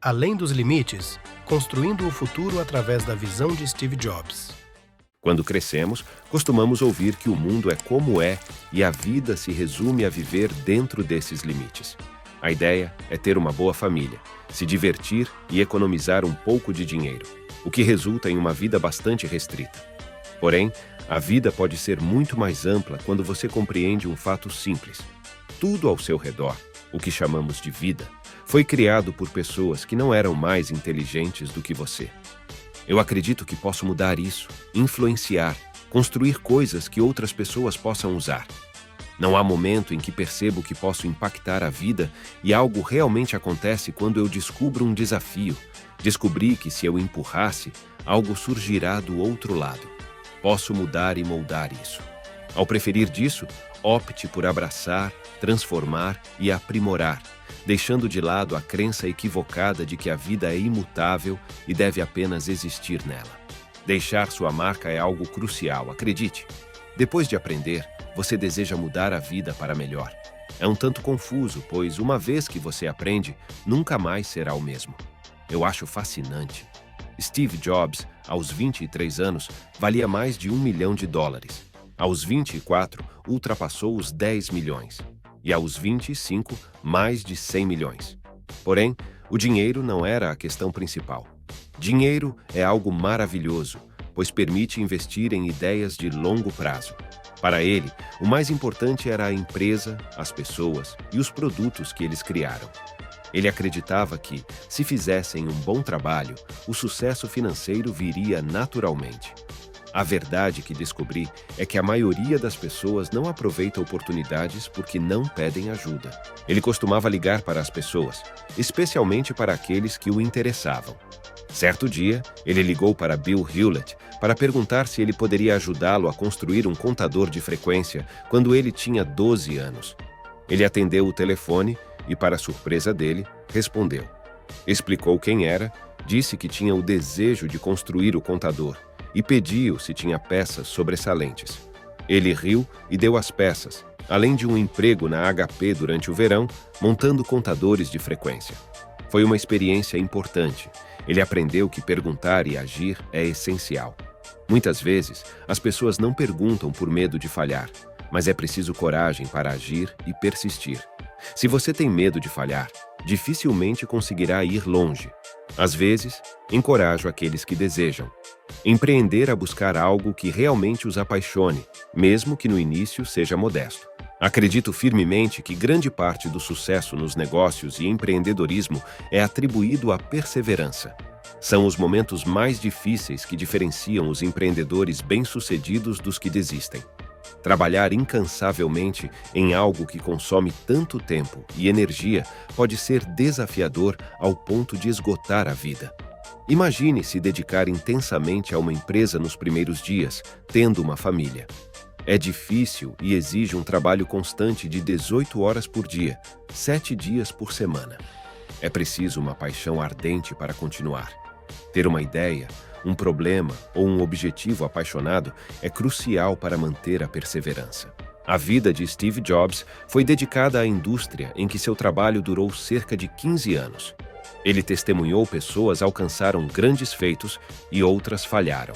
Além dos limites, construindo o futuro através da visão de Steve Jobs. Quando crescemos, costumamos ouvir que o mundo é como é e a vida se resume a viver dentro desses limites. A ideia é ter uma boa família, se divertir e economizar um pouco de dinheiro, o que resulta em uma vida bastante restrita. Porém, a vida pode ser muito mais ampla quando você compreende um fato simples. Tudo ao seu redor, o que chamamos de vida, foi criado por pessoas que não eram mais inteligentes do que você. Eu acredito que posso mudar isso, influenciar, construir coisas que outras pessoas possam usar. Não há momento em que percebo que posso impactar a vida e algo realmente acontece quando eu descubro um desafio. Descobri que se eu empurrasse, algo surgirá do outro lado. Posso mudar e moldar isso. Ao preferir disso, opte por abraçar, transformar e aprimorar, deixando de lado a crença equivocada de que a vida é imutável e deve apenas existir nela. Deixar sua marca é algo crucial, acredite. Depois de aprender, você deseja mudar a vida para melhor. É um tanto confuso, pois uma vez que você aprende, nunca mais será o mesmo. Eu acho fascinante. Steve Jobs, aos 23 anos, valia mais de US$ 1 milhão. Aos 24, ultrapassou os 10 milhões. E aos 25, mais de 100 milhões. Porém, o dinheiro não era a questão principal. Dinheiro é algo maravilhoso, pois permite investir em ideias de longo prazo. Para ele, o mais importante era a empresa, as pessoas e os produtos que eles criaram. Ele acreditava que, se fizessem um bom trabalho, o sucesso financeiro viria naturalmente. A verdade que descobri é que a maioria das pessoas não aproveita oportunidades porque não pedem ajuda. Ele costumava ligar para as pessoas, especialmente para aqueles que o interessavam. Certo dia, ele ligou para Bill Hewlett para perguntar se ele poderia ajudá-lo a construir um contador de frequência quando ele tinha 12 anos. Ele atendeu o telefone e, para surpresa dele, respondeu. Explicou quem era, disse que tinha o desejo de construir o contador e pediu se tinha peças sobressalentes. Ele riu e deu as peças, além de um emprego na HP durante o verão, montando contadores de frequência. Foi uma experiência importante. Ele aprendeu que perguntar e agir é essencial. Muitas vezes, as pessoas não perguntam por medo de falhar, mas é preciso coragem para agir e persistir. Se você tem medo de falhar, dificilmente conseguirá ir longe. Às vezes, encorajo aqueles que desejam. Empreender a buscar algo que realmente os apaixone, mesmo que no início seja modesto. Acredito firmemente que grande parte do sucesso nos negócios e empreendedorismo é atribuído à perseverança. São os momentos mais difíceis que diferenciam os empreendedores bem-sucedidos dos que desistem. Trabalhar incansavelmente em algo que consome tanto tempo e energia pode ser desafiador ao ponto de esgotar a vida. Imagine se dedicar intensamente a uma empresa nos primeiros dias, tendo uma família. É difícil e exige um trabalho constante de 18 horas por dia, 7 dias por semana. É preciso uma paixão ardente para continuar. Ter uma ideia, um problema ou um objetivo apaixonado é crucial para manter a perseverança. A vida de Steve Jobs foi dedicada à indústria em que seu trabalho durou cerca de 15 anos. Ele testemunhou pessoas alcançaram grandes feitos e outras falharam.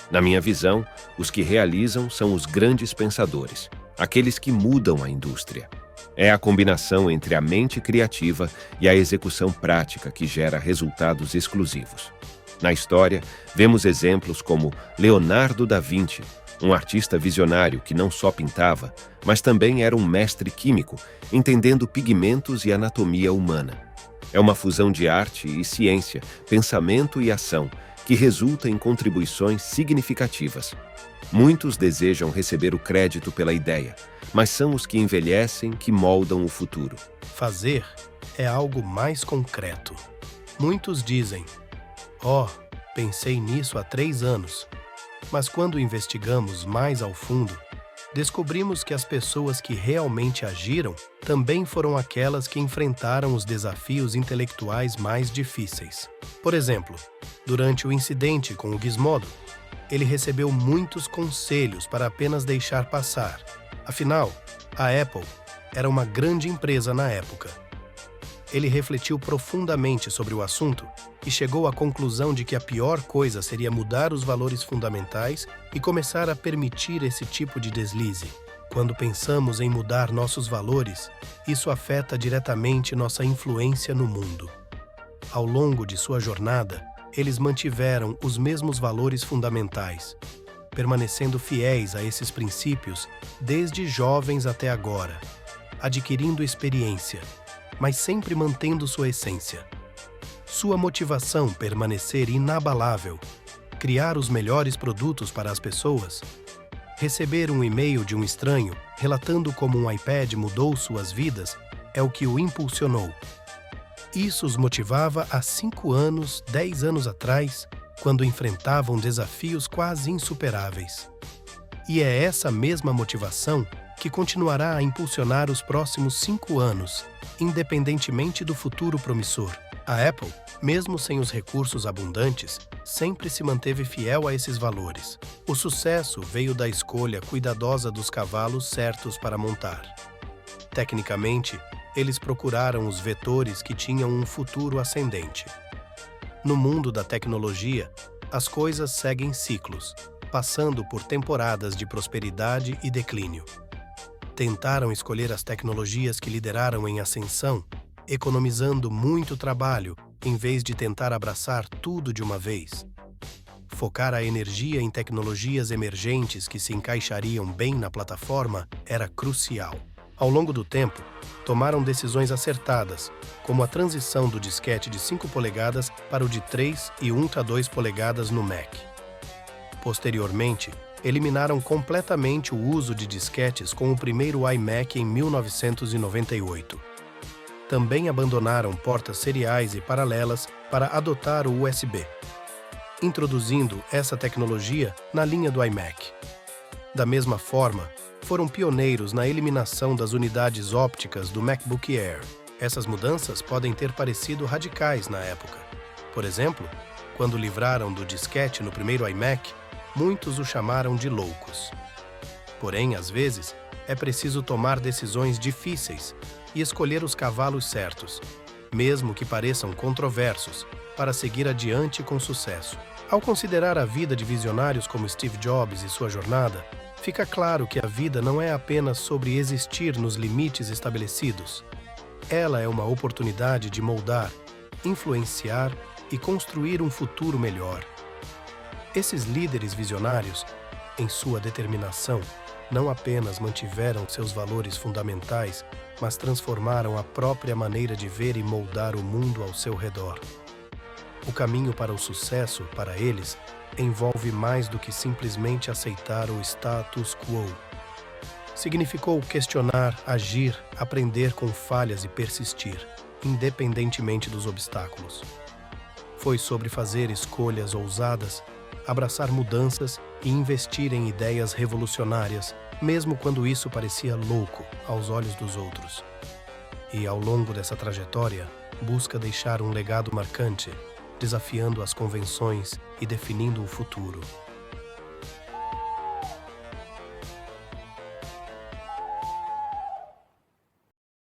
Na minha visão, os que realizam são os grandes pensadores, aqueles que mudam a indústria. É a combinação entre a mente criativa e a execução prática que gera resultados exclusivos. Na história, vemos exemplos como Leonardo da Vinci, um artista visionário que não só pintava, mas também era um mestre químico, entendendo pigmentos e anatomia humana. É uma fusão de arte e ciência, pensamento e ação, que resulta em contribuições significativas. Muitos desejam receber o crédito pela ideia, mas são os que envelhecem que moldam o futuro. Fazer é algo mais concreto. Muitos dizem, pensei nisso há 3 anos. Mas quando investigamos mais ao fundo, descobrimos que as pessoas que realmente agiram também foram aquelas que enfrentaram os desafios intelectuais mais difíceis. Por exemplo, durante o incidente com o Gizmodo, ele recebeu muitos conselhos para apenas deixar passar. Afinal, a Apple era uma grande empresa na época. ele refletiu profundamente sobre o assunto e chegou à conclusão de que a pior coisa seria mudar os valores fundamentais e começar a permitir esse tipo de deslize. Quando pensamos em mudar nossos valores, isso afeta diretamente nossa influência no mundo. Ao longo de sua jornada, eles mantiveram os mesmos valores fundamentais, permanecendo fiéis a esses princípios desde jovens até agora, adquirindo experiência, mas sempre mantendo sua essência. Sua motivação permanecer inabalável, criar os melhores produtos para as pessoas, receber um e-mail de um estranho relatando como um iPad mudou suas vidas é o que o impulsionou. Isso os motivava há 5 anos, 10 anos atrás, quando enfrentavam desafios quase insuperáveis. E é essa mesma motivação que continuará a impulsionar os próximos 5 anos, independentemente do futuro promissor. A Apple, mesmo sem os recursos abundantes, sempre se manteve fiel a esses valores. O sucesso veio da escolha cuidadosa dos cavalos certos para montar. Tecnicamente, eles procuraram os vetores que tinham um futuro ascendente. No mundo da tecnologia, as coisas seguem ciclos, passando por temporadas de prosperidade e declínio. Tentaram escolher as tecnologias que lideraram em ascensão, economizando muito trabalho, em vez de tentar abraçar tudo de uma vez. Focar a energia em tecnologias emergentes que se encaixariam bem na plataforma era crucial. Ao longo do tempo, tomaram decisões acertadas, como a transição do disquete de 5 polegadas para o de 3 e 1/2 polegadas no Mac. Posteriormente, eliminaram completamente o uso de disquetes com o primeiro iMac em 1998. Também abandonaram portas seriais e paralelas para adotar o USB, introduzindo essa tecnologia na linha do iMac. Da mesma forma, foram pioneiros na eliminação das unidades ópticas do MacBook Air. Essas mudanças podem ter parecido radicais na época. Por exemplo, quando livraram do disquete no primeiro iMac, muitos o chamaram de loucos. Porém, às vezes, é preciso tomar decisões difíceis e escolher os cavalos certos, mesmo que pareçam controversos, para seguir adiante com sucesso. Ao considerar a vida de visionários como Steve Jobs e sua jornada, fica claro que a vida não é apenas sobre existir nos limites estabelecidos. Ela é uma oportunidade de moldar, influenciar e construir um futuro melhor. Esses líderes visionários, em sua determinação, não apenas mantiveram seus valores fundamentais, mas transformaram a própria maneira de ver e moldar o mundo ao seu redor. O caminho para o sucesso, para eles, envolve mais do que simplesmente aceitar o status quo. Significou questionar, agir, aprender com falhas e persistir, independentemente dos obstáculos. Foi sobre fazer escolhas ousadas, abraçar mudanças e investir em ideias revolucionárias, mesmo quando isso parecia louco aos olhos dos outros. E, ao longo dessa trajetória, busca deixar um legado marcante, desafiando as convenções e definindo o futuro.